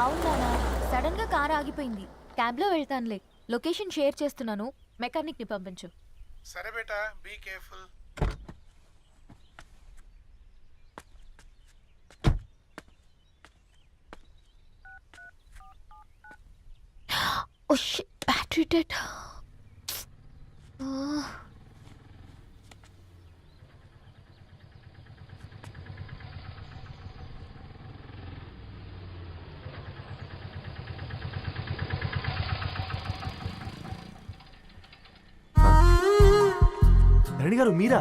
అవునా, సడన్ గా కార్ ఆగిపోయింది. క్యాబ్ లో వెళ్తానులే. లొకేషన్ షేర్ చేస్తున్నాను, మెకానిక్ ని పంపించు. సరే బేటా, be careful. Oh shit, battery dead. Rani garu మీరా?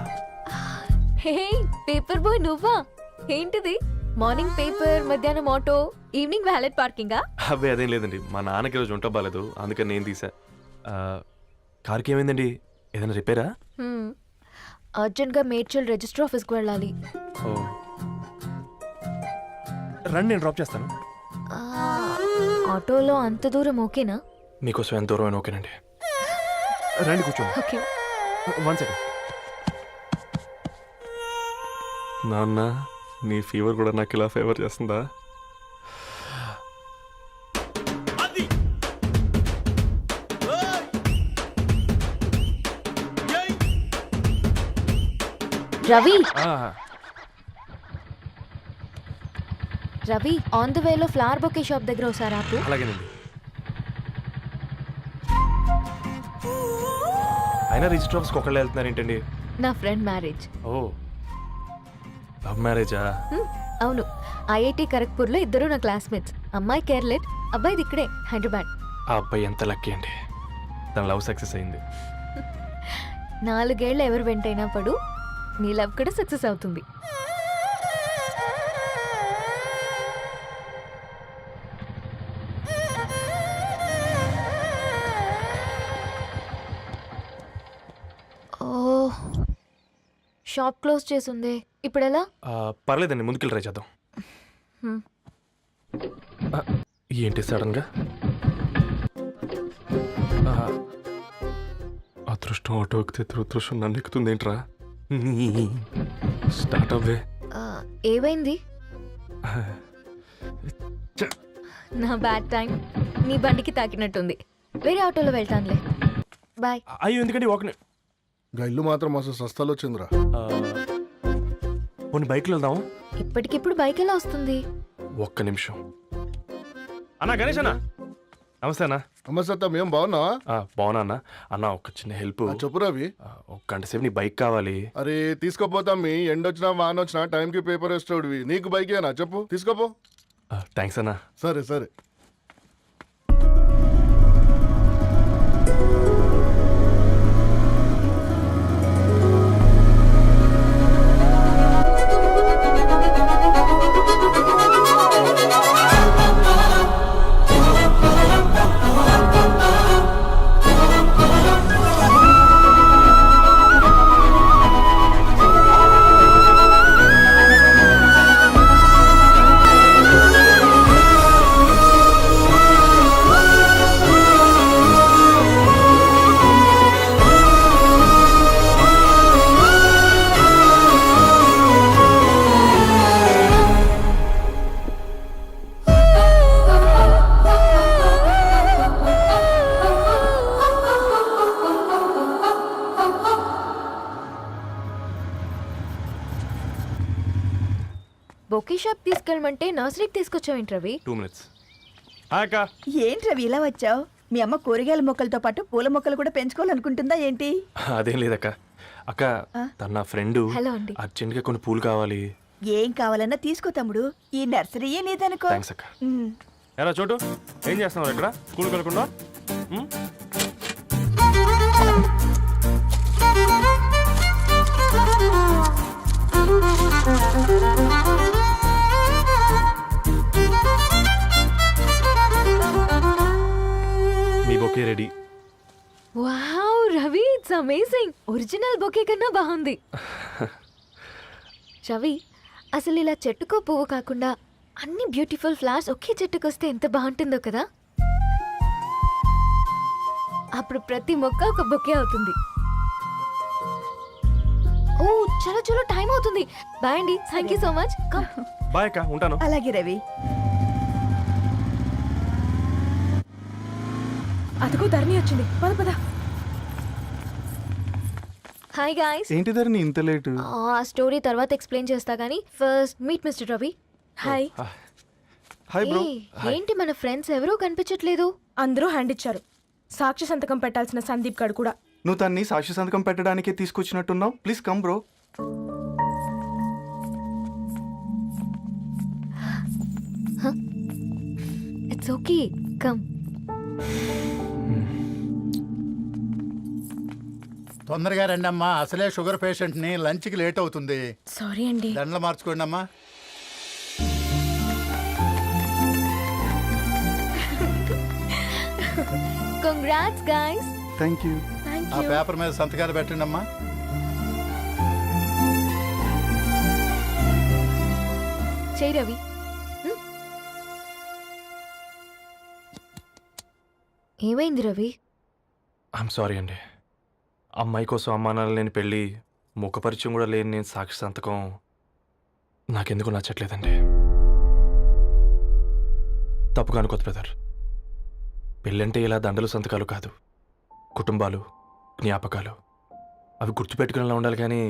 హే పేపర్ బాయ్, నువ్వా? ఏంటిది? మార్నింగ్ పేపర్, మధ్యాహ్నం ఆటో, ఈవినింగ్ వ్యాలెట్ పార్కింగా? అబ్బే అదేం లేదండి, మా నాన్నకి రోజు ఉంట బాగాలేదు, అందుకని నేను తీసా. కార్కి ఏమైందండి? ఏదైనా రిపేరా? అర్జెంట్ గా మేడ్చల్ రిజిస్టర్ ఆఫీస్ కు వెళ్ళాలి. ఓ రండి, నేను డ్రాప్ చేస్తాను. ఆ, ఆటోలో అంత దూరం ఓకేనా? మీకోసం ఎంత దూరం అయినా ఓకేనండి. రండి కూర్చోండి. ఓకే. 1 సెకండ్. నాన్న, నీ ఫీవర్ కూడా నాకు ఇలా ఫేవర్ చేస్తుందా? రవి, ఆ, రవి ఆన్ ద వేలో ఫ్లవర్ బొకే షాప్ దగ్గర ఒకసారి ఆపు. అలాగేనండి. అయినా రిజిస్టర్ ఆఫీస్కి ఒకళ్ళు వెళ్తున్నారు ఏంటండి? నా ఫ్రెండ్ మ్యారేజ్. ఓ, లవ్ మ్యారేజా? అవును, ఐఐటి ఖరగ్పూర్ లో ఇద్దరు నా క్లాస్మేట్స్. అమ్మాయి కేర్లెట్, అబ్బాయిది ఇక్కడే హైదరాబాద్. ఆ అబ్బాయి ఎంత లక్కీ అండి, తన లవ్ సక్సెస్ అయింది. 4 ఏళ్ళు ఎవరు వెంటైనా పడు, నీ లవ్ కూడా సక్సెస్ అవుతుంది. ఓ, షాప్ క్లోజ్ చేసిందే, ఇప్పుడు ఎలా? పర్లేదండి, ముందుకెళ్ళి ట్రై చేద్దాం. హ్మ్. ఆ, ఏంటి సడన్గా? అదృష్టం ఆటో ఎక్కితే దురదృష్టం నన్ను ఎక్కుతుంది ఏంట్రా? స్టార్ట్ అవ్వే. ఏమైంది? నా బ్యాడ్ టైం నీ బండికి తాకినట్టుంది. వేరే ఆటోలో వెళ్తానులే, బాయ్. అయ్యో ఎందుకండి ఒక గా ఇల్లు మాత్రం మస్తు సస్తాలు వచ్చిందిరా. కొన్ని బైక్లో వెళ్దాం. ఇప్పటికిప్పుడు బైక్ ఎలా వస్తుంది? ఒక్క నిమిషం. అన్నా గణేష్ అన్న, నమస్తే అన్న. నమస్తే, మేము బాగున్నావా? బాగున్నా అన్న. అన్న ఒక చిన్న హెల్ప్. చెప్పు రవి. ఒక గంట సేపు నీ బైక్ కావాలి. అరే తీసుకోపోతాం, మీ ఎండొచ్చినా వాన వచ్చినా టైంకి పేపర్ వేస్తాడువి. నీకు బైక్ ఏనా చెప్పు, తీసుకోపో. థ్యాంక్స్ అన్న. సరే సరే. బొకే షాప్ తీసుకెళ్ళమంటే నర్సరీకి తీసుకొచ్చావేంటి రవి? 2 minutes. హాయ్ అక్క. ఏంటి రవి ఇలా వచ్చావు? మీ అమ్మ కూరగాయల మొక్కలతో పాటు పూల మొక్కలు కూడా పెంచుకోవాలనుకుంటుందా ఏంటి? అదేం లేదక్క. అక్క, తన నా ఫ్రెండ్. హలో అండి. అర్జెంట్గా కొన్ని పూలు కావాలి. ఏం కావాలన్నా తీసుకో తమ్ముడు, ఈ నర్సరీయే నీదనుకో. థ్యాంక్స్ అక్క. ఎలా చోటు, ఏం చేస్తున్నావు ఇక్కడ? స్కూల్కి వెళ్ళకుండా? మీ bouquet ready. Wow Ravi, it's amazing. Original bouquet కన్నా బాగుంది. రవి, అసలు ఇలా చెట్టుకో పువ్వు కాకుండా అన్ని బ్యూటిఫుల్ ఫ్లవర్స్ ఒకే చెట్టుకు వస్తే ఎంత బాగుంటుందో కదా. అప్పుడు ప్రతి మొక్క ఒక బొకే అవుతుంది. ఓ చలో చలో, టైం అవుతుంది. బాయ్ అండి, thank you so much. Bye అక్క, ఉంటాను. అలాగే రవి. అదిగో ధరణి వచ్చింది, పద పద. Hi guys. ఏంటి ధరణి ఇంత లేటు? ఆ స్టోరీ తర్వాత ఎక్స్ప్లెయిన్ చేస్తా కానీ first meet mister Ravi. Hi. Hi bro. ఏంటి మన ఫ్రెండ్స్ ఎవరూ కనిపించట్లేదు? అందరూ హ్యాండ్ ఇచ్చారు. సాక్షి సంతకం పెట్టాల్సిన సందీప్ గడు కూడా. నువ్వు తన్ని సాక్షి సంతకం పెట్టడానికే తీసుకొచ్చినట్టున్నావు. Please come bro. It's okay, come. తొందరగా రండి అమ్మా, అసలే షుగర్ పేషెంట్ ని లంచ్కి లేట్ అవుతుంది. సారీ అండి. దండలు మార్చుకోండి అమ్మా. Congrats guys. Thank you. Thank ఆ యూ. పేపర్ మీద సంతకాలు పెట్టండి అమ్మా. చేయి రవి. ఏమైంది రవి? ఐఎమ్ సారీ అండి. అమ్మాయి కోసం అమ్మా నాన్న లేని పెళ్ళి, ముఖ పరిచయం కూడా లేని నేను సాక్షి సంతకం నాకెందుకు నచ్చట్లేదండి. తప్పుగా అనుకోదు బ్రదర్. పెళ్ళంటే ఇలా దండలు సంతకాలు కాదు, కుటుంబాలు, జ్ఞాపకాలు. అవి గుర్తుపెట్టుకునేలా ఉండాలి కానీ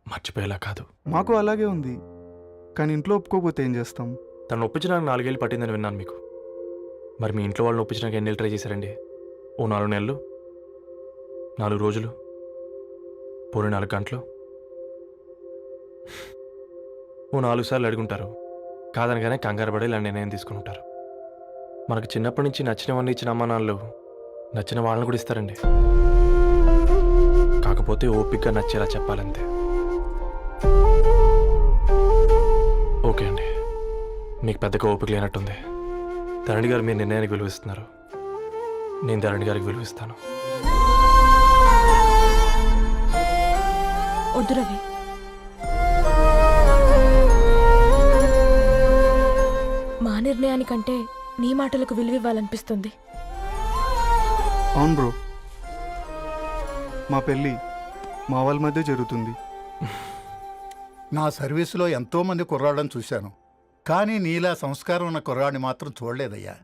మర్చిపోయేలా కాదు. మాకు అలాగే ఉంది, కానీ ఇంట్లో ఒప్పుకోకపోతే ఏం చేస్తాం? తను ఒప్పించడానికి 4 ఏళ్ళు పట్టిందని విన్నాను మీకు. మరి మీ ఇంట్లో వాళ్ళని ఒప్పించడానికి ఎన్ని ట్రై చేశారండి? ఓ 4 నెలలు, 4 రోజులు, పోనీ 4 గంటలు, ఓ 4 సార్లు అడుగుంటారు. కాదనగానే కంగారు పడి ఇలా నిర్ణయం తీసుకుని ఉంటారు. మనకు చిన్నప్పటి నుంచి నచ్చినవన్నీ ఇచ్చిన అమ్మా నాన్నలు నచ్చిన వాళ్ళని కూడా ఇస్తారండి. కాకపోతే ఓపికగా నచ్చేలా చెప్పాలంతే. ఓకే అండి, మీకు పెద్దగా ఓపిక లేనట్టుంది. ధరణి గారు మీ నిర్ణయానికి విలువిస్తున్నారు, నేను ధరణి గారికి విలువిస్తాను. వద్దు రవి. మా నిర్ణయానికంటే నీ మాటలకు విలువివ్వాలనిపిస్తుంది. అవును బ్రో, మా పెళ్ళి మా వాళ్ళ మధ్య జరుగుతుంది. నా సర్వీసులో ఎంతో మంది కుర్రాళ్ళని చూశాను, కానీ నీలా సంస్కారం ఉన్న కుర్రాడిని మాత్రం చూడలేదయ్యా.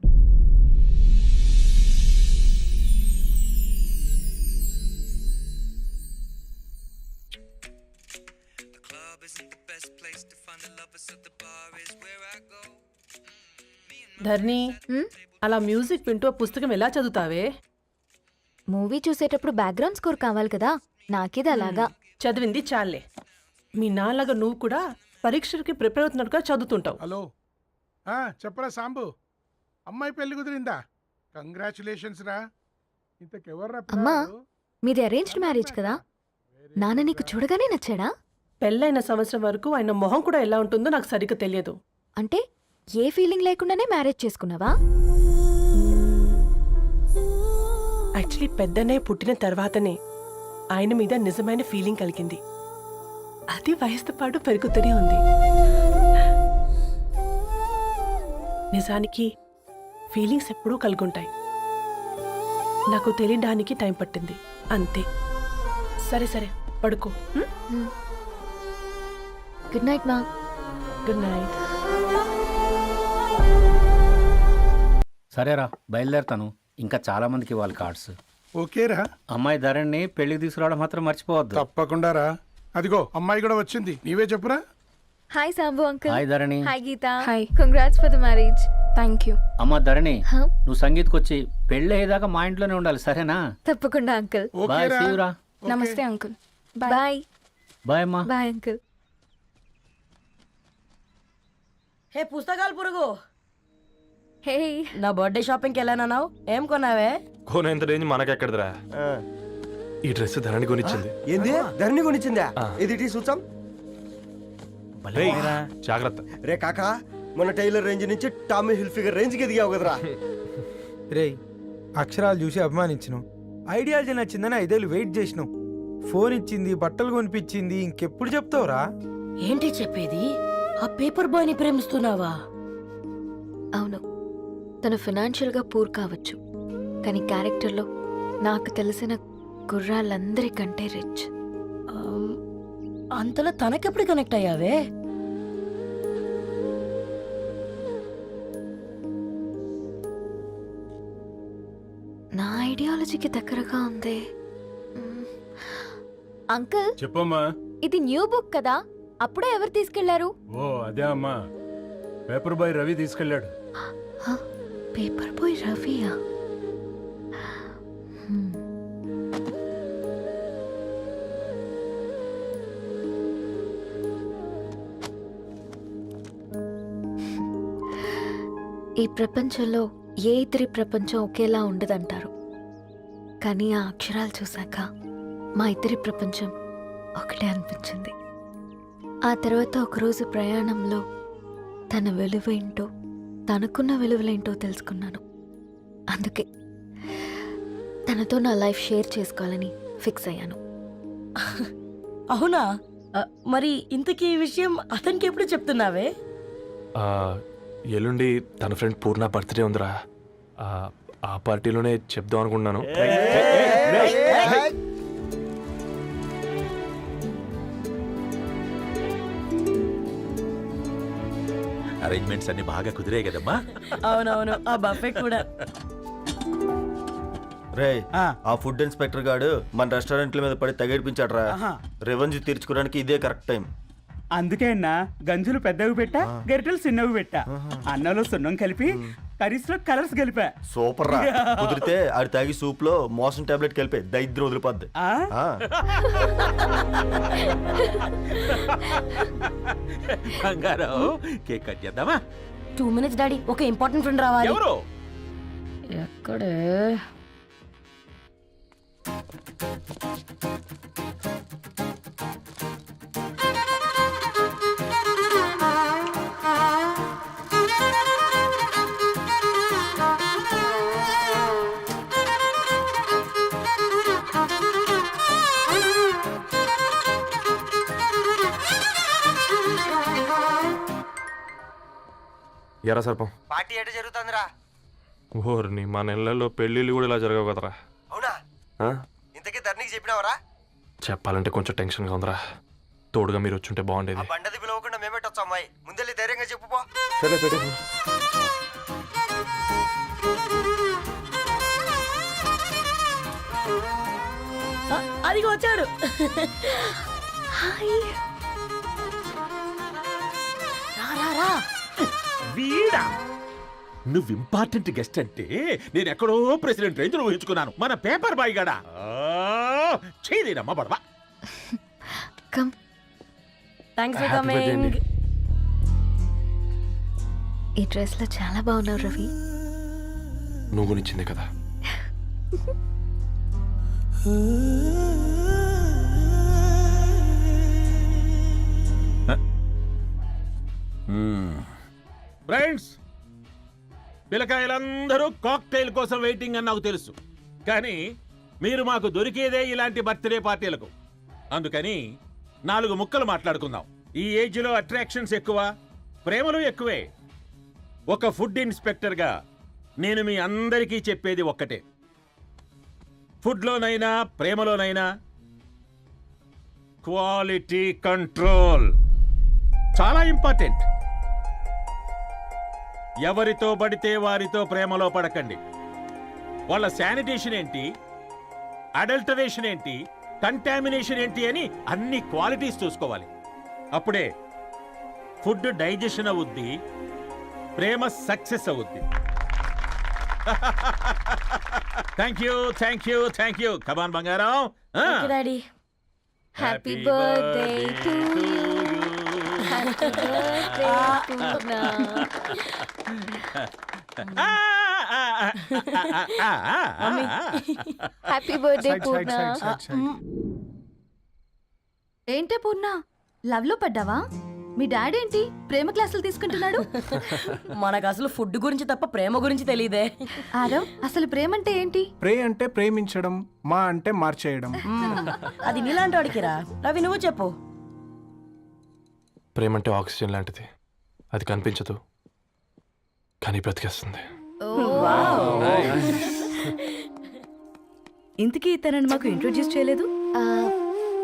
ధర్ని, హ్మ్? అలా మ్యూజిక్ వింటూ ఆ పుస్తకం ఎలా చదువుతావే? మూవీ చూసేటప్పుడు బ్యాక్గ్రౌండ్ స్కోర్ కావాలి కదా, నాకేది అలాగా. చదివింది చాలే. మీ నాన్నగా నువ్వు కూడా పరీక్షలకి ప్రిపేర్ అవుతున్నట్టుగా చదువుతుంటావు. హలో, చెప్పరా సాంబు, అమ్మాయి పెళ్లి కుదిరిందా? కంగ్రాచులేషన్స్ రా. ఇంతకెవర్రా అమ్మా, పిల్లాడు? మీది అరేంజ్డ్ మ్యారేజ్ కదా, నాన్న నీకు చూడగానే నచ్చాడా? పెళ్ళైన సంవత్సరం వరకు ఆయన మొహం కూడా ఎలా ఉంటుందో నాకు సరిగ్గా తెలియదు. అంటే ఏ ఫీలింగ్ లేకుండానే మ్యారేజ్ చేసుకున్నావా? యాక్చువల్లీ పెద్దనే పుట్టిన తర్వాతనే ఆయన మీద నిజమైన ఫీలింగ్ కలిగింది. అది వయసుతో పాటు పెరుగుతూనే ఉంది. నిజానికి ఫీలింగ్స్ ఎప్పుడూ కలుగుంటాయి. నాకు తెలియడానికి టైం పట్టింది అంతే. సరే సరే, పడుకో. గుడ్ నైట్ మా. Good night. సరేరా, బయలుదేరుతాను. ఇంకా చాలా మందికి ఇవ్వాలి కార్డ్స్. ఓకేరా, అమ్మాయి ధరణి పెళ్లికి తీసుకురావడం మాత్రం మర్చిపోవద్దు. తప్పకుండా రా. అదిగో అమ్మాయి కూడా వచ్చింది, నీవే చెప్పురా. Hi Sambu uncle. Hi Dharani. Hi Geetha. Hi. Congrats for the marriage. Thank you. అమ్మ ధరణి, హ? నువ్వు సంగీత్కి వచ్చి పెళ్ళి అయ్యేదాకా మా ఇంట్లోనే ఉండాలి, సరేనా? తప్పకుండా అంకుల్. బాయ్, ఓకేరా. సీవురా. ఓకే. నమస్తే అంకుల్. బాయ్. బాయ్ అమ్మా. Bye uncle. హే పుస్తకాలు పురుగు, హే, నా బర్త్డే షాపింగ్కి వెళ్ళానన్నావు, ఏం కొన్నావే? కోనేంత రేంజ్ మనకెక్కడదిరా. ఈ డ్రెస్ ధరణి కొనిచ్చింది. ఏంది ధరణి కొనిచ్చిందా? ఆ. ఇది చూసాం. రేయ్, జాగ్రత్త. రే కాకా, మన టైలర్ రేంజ్ నుంచి టామీ హిల్ఫిగర్ రేంజ్కి ఎదిగావు కదరా. రేయ్, అక్షరాలు చూసి అభిమానించను, ఐడియాలజీ నచ్చిందని 5 ఏళ్ళు వెయిట్ చేసినావు. ఫోన్ ఇచ్చింది, బట్టలు కొనిపించింది, ఇంకెప్పుడు చెప్తావురా? ఏంటి చెప్పేది? ఆ పేపర్ బాయ్ని ప్రేమిస్తున్నావా? అవును, తను ఫినాన్షియల్గా పూర్ కావచ్చు, కానీ క్యారెక్టర్లో నాకు తెలిసిన కుర్రాళ్ళందరికంటే రిచ్. అంతలో తనకెప్పుడు కనెక్ట్ అయ్యావే? నా ఐడియాలజీకి దగ్గరగా ఉంది. అంకుల్, చెప్పమ్మా. ఇది న్యూ బుక్ కదా, అప్పుడే ఎవరు తీసుకెళ్లారు? ఓ అదే అమ్మా, పేపర్ బాయ్ రవి తీసుకెళ్ళాడు. పేపర్ బాయ్ రవియా? ఈ ప్రపంచంలో ఏ ఇద్దరి ప్రపంచం ఒకేలా ఉండదంటారు, కానీ ఆ అక్షరాలు చూశాక మా ఇద్దరి ప్రపంచం ఒకటే అనిపించింది. ఆ తర్వాత ఒకరోజు ప్రయాణంలో తన విలువేంటో, తనకున్న విలువలేంటో తెలుసుకున్నాను. అందుకే తనతో నా లైఫ్ షేర్ చేసుకోవాలని ఫిక్స్ అయ్యాను. అవునా? మరి ఇంతకీ ఈ విషయం అతనికి ఎప్పుడు చెప్తున్నావే? ఎల్లుండి తన ఫ్రెండ్ పూర్ణ బర్త్డే ఉందిరా. ఆ పార్టీలోనే చెప్దాం అనుకుంటున్నాను. అరేంజ్మెంట్స్ అన్ని బాగా కుదిరే కదమ్మా. అవునవును, ఆ బఫే కూడా. రే, ఆ ఫుడ్ ఇన్స్పెక్టర్ గాడు మన రెస్టారెంట్ల మీద పడి తగేడిపించాడు రా. రెవెన్యూ తీర్చుకోవడానికి ఇదే కరెక్ట్ టైం. అందుకే అన్న గంజులు పెద్దవి పెట్టా, గరిటెలు చిన్నవి పెట్టా. అన్నంలో సున్నం కలిపి కర్రీస్ లో కలర్స్ కలిపా. సూపర్ రా. కుదిరితే ఆడి తాగి సూప్ లో మోషన్ టాబ్లెట్ కలిపే దరిద్రం వదిలిపోద్ది. బంగారం, కేక్ కట్ చేద్దామా? 2 minutes డాడీ, ఒక ఇంపార్టెంట్ ఫ్రెండ్ రావాలి. ఎవరు? ఎక్కడే? ఎరా సర్పం, పార్టీ ఎట జరుగుతుందిరా? ఓర్ని మా నెలల్లో పెళ్ళిళ్ళు కూడా ఇలా జరగవు కదరా. అవునా? ఇంతకీ ధరణికి చెప్పినావరా? చెప్పాలంటే కొంచెం టెన్షన్గా ఉందిరా. తోడుగా మీరు వచ్చుంటే బాగుండేది. బండది పిలవకుండా మేమేటొచ్చా అమ్మాయి? ముందెళ్ళి ధైర్యంగా చెప్పుపో. సరే పెట్టే. అదిగో వచ్చాడు. వీడా? నువ్వు ఇంపార్టెంట్ గెస్ట్ అంటే నేను ఎక్కడో ప్రెసిడెంట్ రేంజ్ ఊహించుకున్నాను. మన పేపర్ బాయ్ గడా చేయలేనమ్మా బడవా. Thanks for coming. ఈ డ్రెస్ లో చాలా బాగున్నావు రవి. నువ్వు గురించిందే కదా. ఫ్రెండ్స్, పిల్లకాయలందరూ కాక్టైల్ కోసం వెయిటింగ్ అని నాకు తెలుసు, కానీ మీరు మాకు దొరికేదే ఇలాంటి బర్త్డే పార్టీలకు. అందుకని 4 ముక్కలు మాట్లాడుకుందాం. ఈ ఏజ్ లో అట్రాక్షన్స్ ఎక్కువ, ప్రేమలు ఎక్కువే. ఒక ఫుడ్ ఇన్స్పెక్టర్గా నేను మీ అందరికీ చెప్పేది ఒక్కటే, ఫుడ్లోనైనా ప్రేమలోనైనా క్వాలిటీ కంట్రోల్ చాలా ఇంపార్టెంట్. ఎవరితో పడితే వారితో ప్రేమలో పడకండి. వాళ్ళ శానిటేషన్ ఏంటి, అడల్టరేషన్ ఏంటి, కంటామినేషన్ ఏంటి అని అన్ని క్వాలిటీస్ చూసుకోవాలి. అప్పుడే ఫుడ్ డైజెషన్ అవుద్ది, ప్రేమ సక్సెస్ అవుద్ది. Thank you, thank you, thank you. Come on బంగారం. Daddy, happy birthday to you. Happy birthday Purna. Happy birthday Purna. ఏంటే పూర్ణ, లవ్ లో పడ్డావా? మీ డాడీ ఏంటి ప్రేమ క్లాసులు తీసుకుంటున్నాడు? మనకు అసలు ఫుడ్ గురించి తప్ప ప్రేమ గురించి తెలియదే. ఆరవ్, అసలు ప్రేమ అంటే ఏంటి? ప్రే అంటే ప్రేమించడం, మా అంటే మార్చేయడం. అది నీలాంటి వాడికిరా. రవి, నువ్వు చెప్పు. ప్రేమ అంటే ఆక్సిజన్ లాంటిది. అది కనిపించదు కానీ బ్రతికేస్తుంది. ఇంతకీ తనని మాకు ఇంట్రొడ్యూస్ చేయలేదు.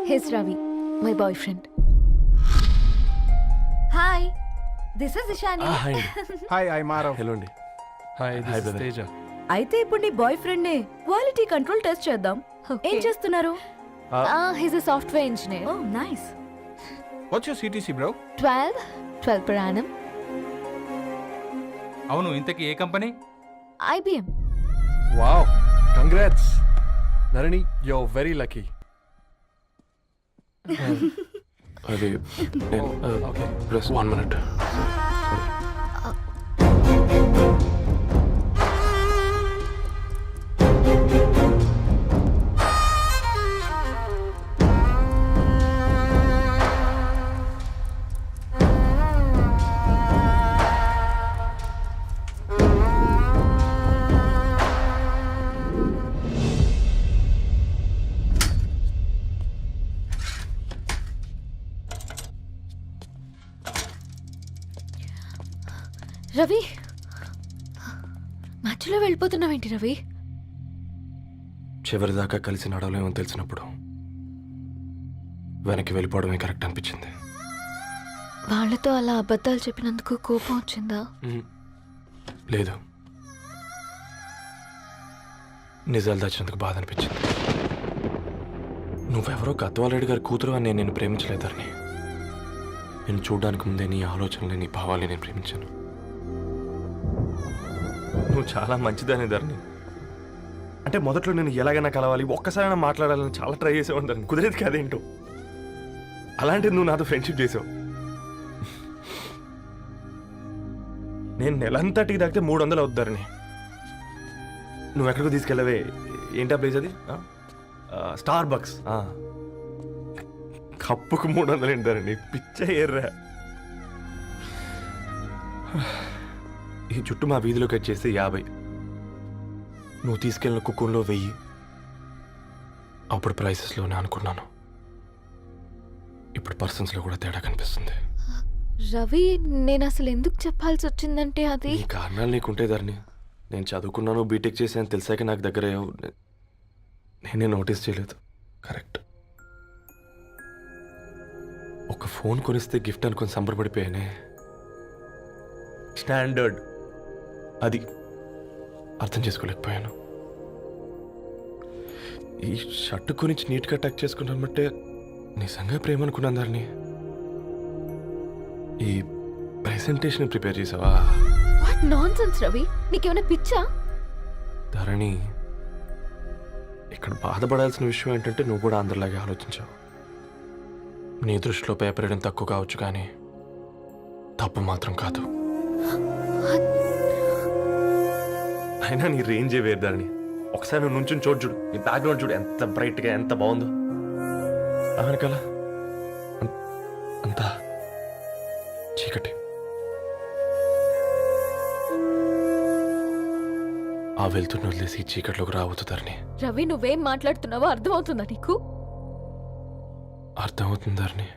He's Ravi, my boy friend. Hi, this is Ishani. Hi. Hi, I Maarav. Hello అండి. Hi, hi this is brother. Teja. అయితే ఇప్పుడు నీ బాయ్ ఫ్రెండ్ నే క్వాలిటీ కంట్రోల్ టెస్ట్ చేద్దాం. ఏం చేస్తున్నారు? He's a software engineer. Oh nice. What's your CTC bro? 12 per annum. అవును, ఇంతకీ ఏ company? IBM. Wow, congrats Dharani, you are very lucky. అది ఓకే, ప్లస్ 1 minute. రవి, మధ్యలో వెళ్ళిపోతున్నావేంటి రవి? చివరిదాకా కలిసి నడవలేమో తెలిసినప్పుడు వెనక్కి వెళ్ళిపోవడమే కరెక్ట్ అనిపించింది. వాళ్ళతో అలా అబద్ధాలు చెప్పినందుకు కోపం వచ్చిందా? లేదు, నిజాలు దాచినందుకు బాధ అనిపించింది. నువ్వెవరో గద్వాలరెడ్డి గారి కూతురు అని నేను ప్రేమించలేదని. నేను చూడడానికి ముందే నీ ఆలోచనలు, నీ భావాలని నేను ప్రేమించాను. నువ్వు చాలా మంచిదనే ధరణి. అంటే మొదట్లో నేను ఎలాగైనా కలవాలి, ఒక్కసారైనా మాట్లాడాలని చాలా ట్రై చేసేవాడిని ధరణి. కుదిరేది కాదేంటో. అలాంటిది నువ్వు నాతో ఫ్రెండ్షిప్ చేసావు. నేను నెలంతటికి తాకితే 300 అవుతారని. నువ్వు ఎక్కడికో తీసుకెళ్ళవే, ఏంటా ప్లేస్ అది? Star bucks. కప్పుకు 300 ఏంటారండి, పిచ్చ ఎర్రా. ఈ చుట్టూ మా వీధిలో కట్ చేస్తే 50. నువ్వు తీసుకెళ్ళిన కుక్కర్లో 1000. అప్పుడు ప్రైసెస్లోనే అనుకున్నాను, ఇప్పుడు పర్సన్స్లో కూడా తేడా కనిపిస్తుంది. రవి, నేను అసలు ఎందుకు చెప్పాల్సి వచ్చిందంటే అది ఈ కారణాలు నీకుంటే ధరణి. నేను చదువుకున్నాను, బీటెక్ చేశాను తెలిసాక నాకు దగ్గర నేనే నోటీస్ చేయలేదు. కరెక్ట్. ఒక ఫోన్ కొనిస్తే గిఫ్ట్ అనుకొని సంబరపడిపోయానే. స్టాండర్డ్ అది అర్థం చేసుకోలేకపోయాను. ఈ షర్ట్ గురించి నీట్గా టక్ చేసుకున్నామంటే నిజంగా ప్రేమ అనుకున్నాను దాన్ని. ఈ ప్రెజెంటేషన్ ప్రిపేర్ చేసావా? వాట్ నాన్సెన్స్ రవి, నీకేమైనా పిచ్చా? ధరణి, ఇక్కడ బాధపడాల్సిన విషయం ఏంటంటే నువ్వు కూడా అందరిలాగే ఆలోచించావు. నీ దృష్టిలో పేపర్ వేయడం తక్కువ కావచ్చు, కానీ తప్పు మాత్రం కాదు. అయినా నీ రేంజే వేరు ధరణి. ఒకసారి నువ్వు నుంచుని చూడు, నీ బ్యాక్గ్రౌండ్ చూడు ఎంత బ్రైట్గా, ఎంత బాగుందో. వెనకాల అంతా చీకటి. ఆ వెళ్తున్న వదిలేసి ఈ చీకట్లోకి రావద్దుతారని. రవి, నువ్వేం మాట్లాడుతున్నావో అర్థమవుతుందా నీకు? అర్థమవుతుందారని.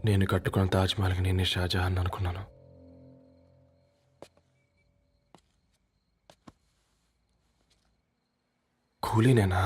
నేను కట్టుకున్న తాజ్మహల్కి నేనే షాజహాన్ అనుకున్నాను. కూలీనేనా?